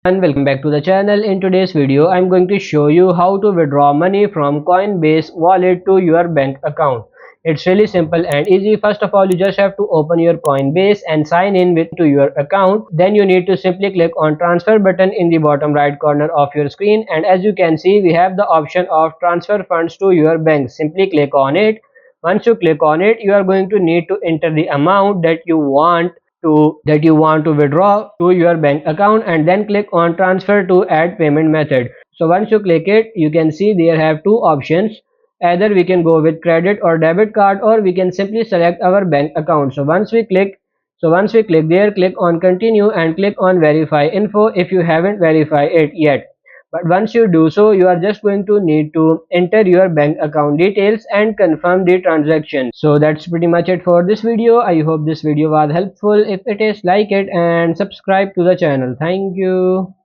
And welcome back to the channel. In today's video I'm going to show you how to withdraw money from Coinbase Wallet to your bank account. It's really simple and easy. First of all, you just have to open your Coinbase and sign in to your account. Then you need to simply click on transfer button in the bottom right corner of your screen, and as you can see we have the option of transfer funds to your bank. Simply click on it. Once you click on it, you are going to need to enter the amount that you want to withdraw to your bank account, and then click on transfer to add payment method. So once you click it, you can see there have two options. Either we can go with credit or debit card, or we can simply select our bank account. So once we click there, click on continue and click on verify info if you haven't verified it yet. But once you do so, you are just going to need to enter your bank account details and confirm the transaction. So that's pretty much it for this video. I hope this video was helpful. If it is, like it and subscribe to the channel. Thank you.